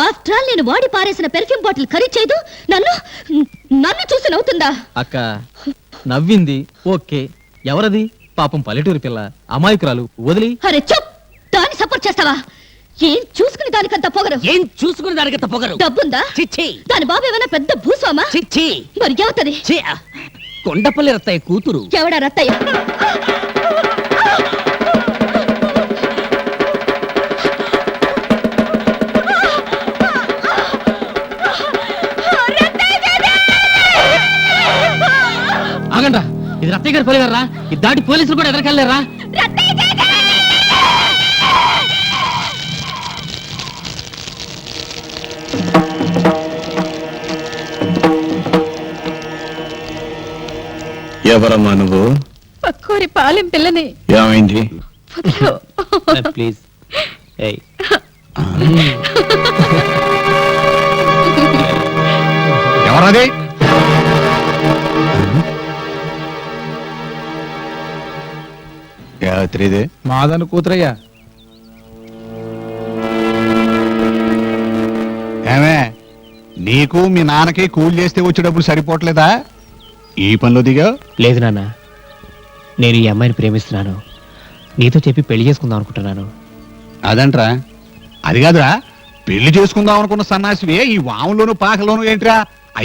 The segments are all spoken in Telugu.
ఆఫ్టర్ ఆల్ నేను వాడి పారేసిన పెర్ఫ్యూమ్ బాటిల్ ఖరీదు చేయదు, నన్ను చూసి నవ్వుతుందా? అక్క నవ్వింది ఓకే, ఎవరది? పాపం పల్లెటూరి పిల్ల, అమాయకురాలు, వదిలి. అరే చెప్, దాన్ని సపోర్ట్ చేస్తావా? ఏం చూసుకుని దానికంత పొగరు? ఏం చూసుకుని దానికంత పొగరు? డబ్బుందా? చిచ్చి. దాని బాబు ఏమైనా పెద్ద భూస్వామా? చిచ్చి. మరి ఎవతది? కొండపల్లి రత్తయ్య కూతురు. ఎవడా రత్తయ్య? ఆగండ్రా, ఇది రత్తయ్య గారు పోలేరా? ఇది దాటి పోలీసులు కూడా ఎదరికెళ్ళారా? ఎవరమ్మా నువ్వు? పక్కూరి పాలెం పిల్లని. ఏమైంది? ప్లీజ్. ఎవరది? యాత్రిదే మాదను కూతురయ్యా. ఏమే, నీకు మీ నాన్నకి కూలి చేస్తే వచ్చేటప్పుడు సరిపోవట్లేదా? ఈ పనిలో దిగా? లేదు నాన్న, నేను ఈ అమ్మాయిని ప్రేమిస్తున్నాను, నీతో చెప్పి పెళ్లి చేసుకుందాం అనుకుంటున్నాను. అదంట్రా, అది కాదురా, పెళ్లి చేసుకుందాం అనుకున్న సన్నాసివే ఈ వాములోను పాకలోను ఏంట్రా? ఆ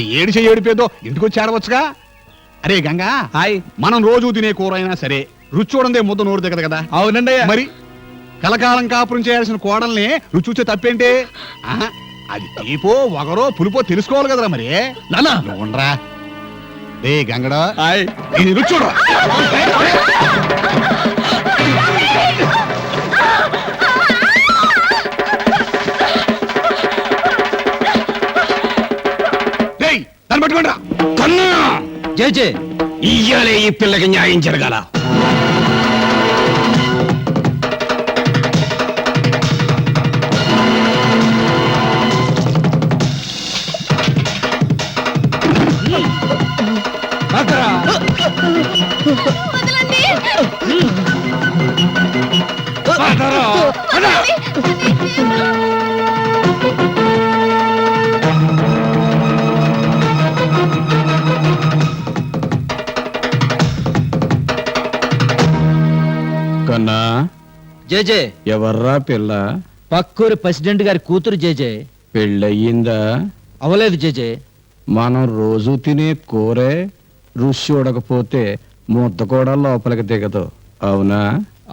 ఏడిపేదో ఇంటికొచ్చి ఆడవచ్చుగా. అరే గంగా, హాయ్. మనం రోజు తినే కూర అయినా సరే రుచి చూడందే ముద్ద నోరు దిగదు కదా. అవునండి. మరి కలకాలం కాపురం చేయాల్సిన కోడల్ని రుచి చూసే తప్పేంటి? అది తీపో వగరో పులుపో తెలుసుకోవాలి కదరా. మరి నాన్న ఉండరా రే గంగడా, హాయ్. ఇది రుచి చూడు. దాన్ని పట్టుకోండి. కన్నా జేజే, ఇయ్యాలే ఈ పిల్లకి న్యాయం జరగాల. కన్నా, జేజే, ఎవర్రా పిల్ల? పక్కూరి ప్రెసిడెంట్ గారి కూతురు జేజే. పెళ్ళయ్యిందా? అవలేదు జేజే. మనం రోజు తినే కూరే రుచి చూడకపోతే ముద్ద కూడా లోపలికి దిగదు, అవునా?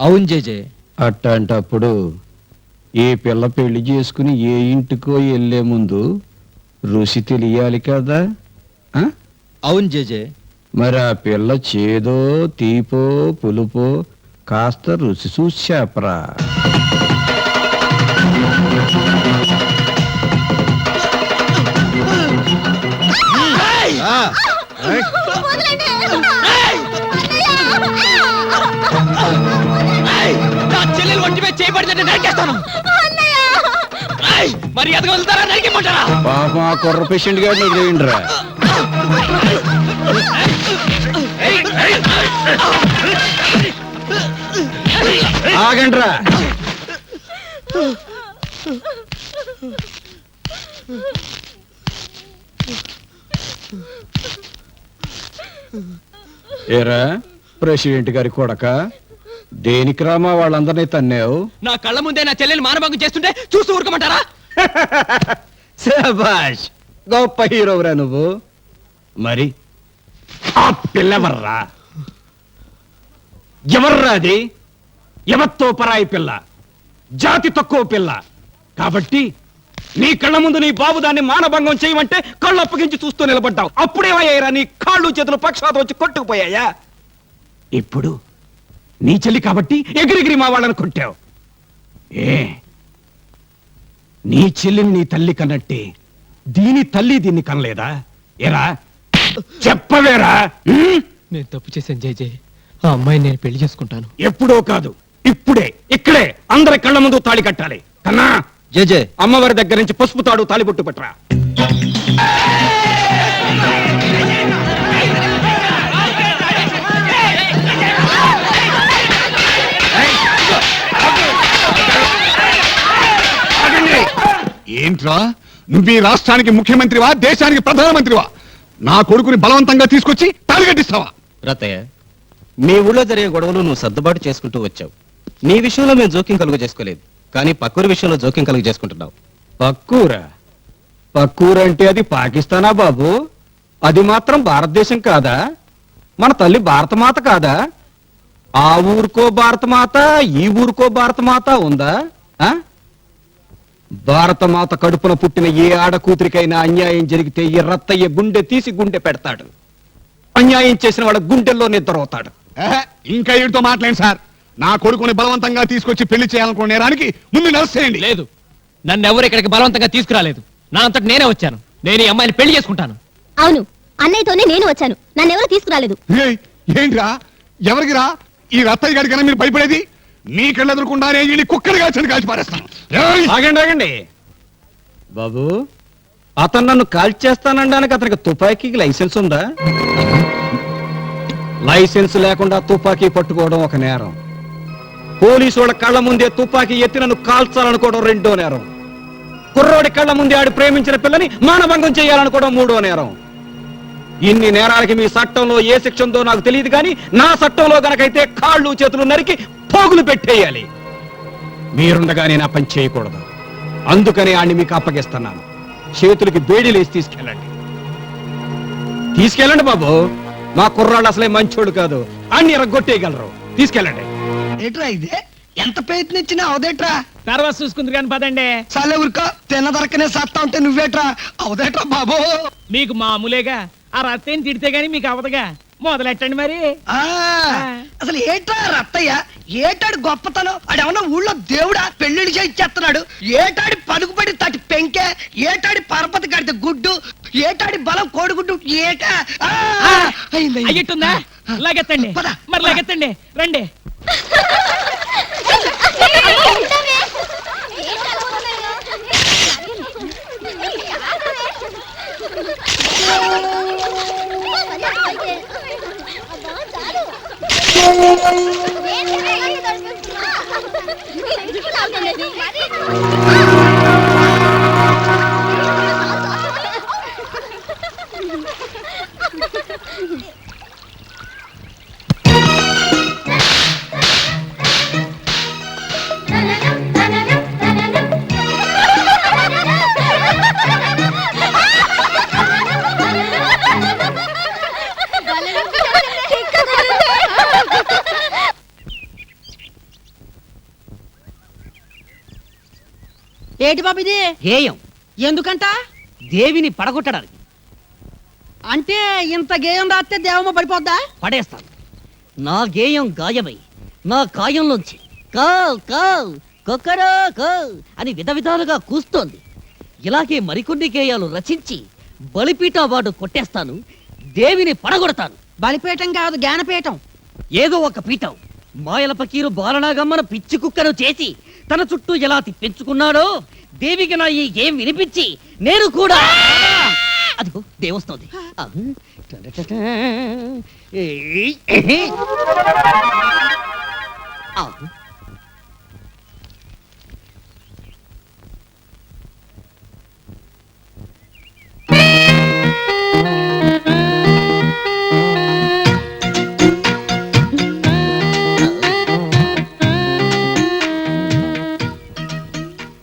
అవును జేజే. అట్టంటప్పుడు ఈ పిల్ల పెళ్లి చేసుకుని ఏ ఇంటికో వెళ్లే ముందు రుచి తెలియాలి కదా. అవును జేజే. మరి ఆ పిల్ల చేదో తీపో పులుపో కాస్త రుచి చూసి చెప్పరా. చెల్లెలు ఒంటి మీద చేయబడితే నరికేస్తాను. మరి ఎదగలుగుతారా? నరికిమంటారా? పాపం ఆ కుర్ర పేషెంట్ గారిని వదిలేయండిరా. ఆగండ్రా. ఏరా ప్రెసిడెంట్ గారి కొడక, దేనికి రామా వాళ్ళందరినీ తన్నావు? నా కళ్ళ ముందే నా చెల్లెలు మానభంగం చేస్తుంటే చూస్తూ ఊరుకోమంటారా? శభాష్, గొప్ప హీరోరా నువ్వు. మరి ఆ పిల్లెవర్రా? ఎవర్రా అది? ఎవత్తో పరాయి పిల్ల, జాతి తక్కువ పిల్ల. కాబట్టి నీ కళ్ళ ముందు నీ బాబు దాన్ని మానభంగం చేయమంటే కళ్ళు అప్పగించి చూస్తూ నిలబడ్డావు. అప్పుడేమయ్యారా? నీ కాళ్ళు చేతులు పక్షాతం వచ్చి కొట్టుకుపోయాయా? ఇప్పుడు నీ చెల్లి కాబట్టి ఎగిరిగిరి మా వాళ్ళని కొట్టావు. నీ చెల్లిని నీ తల్లి కన్నట్టే దీని తల్లి దీన్ని కనలేదా? ఏరా చెప్పవేరా? నేను తప్పు చేశాను జేజే. ఆ అమ్మాయిని నేను పెళ్లి చేసుకుంటాను. ఎప్పుడో కాదు, ఇప్పుడే, ఇక్కడే అందరి కళ్ళ ముందు తాళి కట్టాలి. కన్నా, జేజే, అమ్మవారి దగ్గర నుంచి పసుపు తాడు తాళిబొట్టు పట్టరా. ఏంట్రా నువ్వు ఈ రాష్ట్రానికి ముఖ్యమంత్రివా దేశానికి ప్రధానమంత్రివా నా కొడుకుని బలవంతంగా తీసుకొచ్చి తాలిగట్టిస్తావా? రత్తయ్య, మీ ఊళ్ళో జరిగే గొడవలు నువ్వు సర్దుబాటు చేసుకుంటూ వచ్చావు. నీ విషయంలో మేము జోక్యం కలుగ చేసుకోలేదు, కానీ పక్కూరి విషయంలో జోక్యం కలుగ చేసుకుంటున్నావు. పక్కూరా? పక్కూరంటే అది పాకిస్తానా బాబు? అది మాత్రం భారతదేశం కాదా? మన తల్లి భారతమాత కాదా? ఆ ఊరికో భారతమాత, ఈ ఊరికో భారతమాత ఉందా? ఆ? భారతమాత కడుపున పుట్టిన ఏ ఆడకూతురికైనా అన్యాయం జరిగితే ఈ రత్తయ్య గుండె తీసి గుండె పెడతాడు. అన్యాయం చేసిన వాళ్ళ గుండెల్లో నిద్రవుతాడు. ఇంకా వీటితో మాట్లాడండి సార్. నా కొడుకుని బలవంతంగా తీసుకొచ్చి పెళ్లి చేయాలనుకున్న నేరానికి ముందు నడుస్తాయండి. లేదు, నన్ను ఎవరు ఇక్కడికి బలవంతంగా తీసుకురాలేదు. నా అంతటి నేనే వచ్చాను. నేను ఈ అమ్మాయిని పెళ్లి చేసుకుంటాను. అవును, అన్నయ్యతోనే నేను వచ్చాను. నన్నెవరూ తీసుకురాలేదు. ఏంట్రా ఎవరికి రా ఈ రత్తయ్య గారి కన్నా మీరు భయపడేది? మీ కళ్ళు ఎదురకుండానే ఈ కుక్కలుగా కాల్చి పారేస్తాను. ఏయ్! ఆగండి ఆగండి బాబు, అతను నన్ను కాల్చేస్తానడానికి అతనికి తుపాకీకి లైసెన్స్ ఉందా? లైసెన్స్ లేకుండా తుపాకీ పట్టుకోవడం ఒక నేరం. పోలీసు వాళ్ళ కళ్ళ ముందే తుపాకీ ఎత్తి నన్ను కాల్చాలనుకోవడం రెండో నేరం. కుర్రోడి కళ్ళ ముందే ఆడు ప్రేమించిన పిల్లని మానభంగం చేయాలనుకోవడం మూడో నేరం. ఇన్ని నేరాలకి మీ చట్టంలో ఏ శిక్ష ఉందో నాకు తెలియదు, కానీ నా చట్టంలో గనకైతే కాళ్ళు చేతులు నరికి పోగులు పెట్టేయాలి. మీరుండగానే నా పని చేయకూడదు. అందుకనే ఆడిని మీకు అప్పగిస్తున్నాను. చేతులకి బేడీలేసి తీసుకెళ్ళండి. తీసుకెళ్ళండి బాబు. మా కుర్రాళ్ళు అసలే మంచోడు కాదు. అన్ని ఎరగొట్టేయగలరు. తీసుకెళ్ళండి. ఏట్రా ఇదే ఎంత ప్రయత్నించినా అవదేట్రా. తర్వాత చూసుకుంది కానీ పదండి. చాలే ఊరుకో, తిన్నదరకనే సత్తా ఉంటే నువ్వేట్రా అవదేట్రా బాబు. మీకు మామూలేగా. ఆ రత్తయ్యని తిడితే గానీ మీకు అవదగా. మొదలెట్టండి మరి. ఆ అసలు ఏట్రా రత్తయ్య, ఏటాడు గొప్పతనం? ఆడేమన్నా ఊళ్ళో దేవుడా పెళ్లిళ్ళు చేయిచ్చేస్తున్నాడు? ఏటాడి పలుకుపడి తటి పెంకే, ఏటాడి పరపతి కడితే గుడ్డు, ఏటాడి బలం కోడిగుడ్డు ఏట. అయ్యట్టుందా? లాగెత్తండి. పద, మరి లాగెత్తండి. రండి. ఏటి బాబు ఇది? గేయం ఎందుకంట? దేవిని పడగొట్టడానికి. అంటే ఇంత గేయం రాస్తే దేవమ్మ పడిపోద్దా? పడేస్తాను. నా గేయం గాయమై నా కాయంలోంచి కావ్ కావ్ కొక్కరో కో అని విధ విధాలుగా కూస్తోంది. ఇలాగే మరికొన్ని గేయాలు రచించి బలిపీఠ అవార్డు కొట్టేస్తాను. దేవిని పడగొడతాను. బలిపీఠం కాదు, జ్ఞానపీఠం. ఏదో ఒక పీఠం. మాయల పకీరు బాలనాగమ్మను పిచ్చి కుక్కను చేసి తన చుట్టూ ఎలా తిప్పించుకున్నాడో దేవికి నా ఈ గేమ్ వినిపించి నేను కూడా అదిగో దేవొస్తోంది.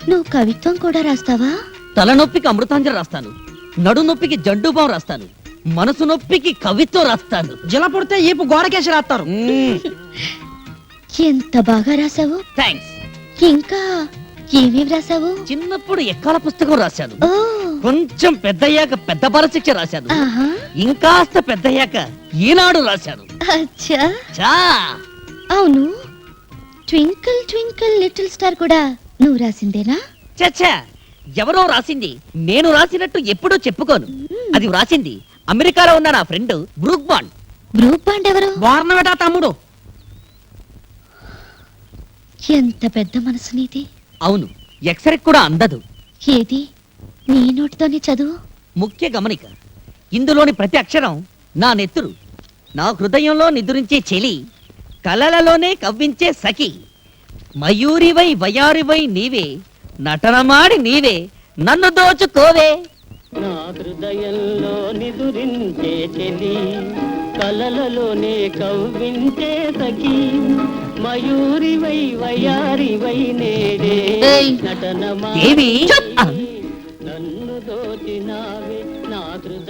నువ్వు కవిత్వం కూడా రాస్తావా? తలనొప్పికి అమృతాంజలి రాస్తాను. నడు నొప్పికి జండుబాం రాస్తాను. మనసు నొప్పికి కవిత్వం రాస్తాను. జిల పుడితే ఈపు గోడకేసి రాస్తారు. ఎంత బాగా రాసావు. థ్యాంక్స్. ఇంకా ఏమేమి రాసావు? చిన్నప్పుడు ఎక్కాల పుస్తకం రాశాను. ఓ, కొంచెం పెద్దయ్యాక పెద్ద పరశిక్ష రాశాను. ఆహా, ఇంకాస్త పెద్దయ్యాక ఈనాడు రాశాను. అచ్చా. చా అవును, ట్వింకిల్ ట్వింకిల్ లిటిల్ స్టార్ కూడా నువ్వు రాసిందేనా? చచ్చా, ఎవరో రాసింది నేను రాసినట్టు ఎప్పుడూ చెప్పుకోను. అది రాసింది అమెరికాలో ఉన్న నా friend Brooke Bond. Brooke Bond ఎవరు? వారణవేట తమ్ముడు. ఎంత పెద్ద మనసు నీది. అవును, ఎక్సరెక్ కూడా అందదు. ఏది నీ నోటితోనే చదువు. ముఖ్య గమనిక, ఇందులోని ప్రతి అక్షరం నా నెత్తురు. నా హృదయంలో నిద్రించే చెలి, కలలలోనే కవ్వించే సఖి. మయూరివై వయారివై నీవే, నటనమాడి నీవే, నన్ను దోచుకోవే. నా హృదయంలో నిదురించే చెలి కలలలోనే కవ్వించే సఖి మయూరివై వయారివై నేడే ఏయ్, నటనమా దేవి నన్ను దోచినావే నా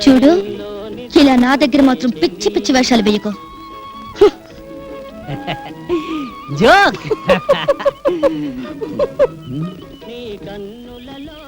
చూడు హృదయంలో ఇలా నా దగ్గర మాత్రం పిచ్చి పిచ్చి వేషాలు వేయకు. జోక్. నీ కన్నులలో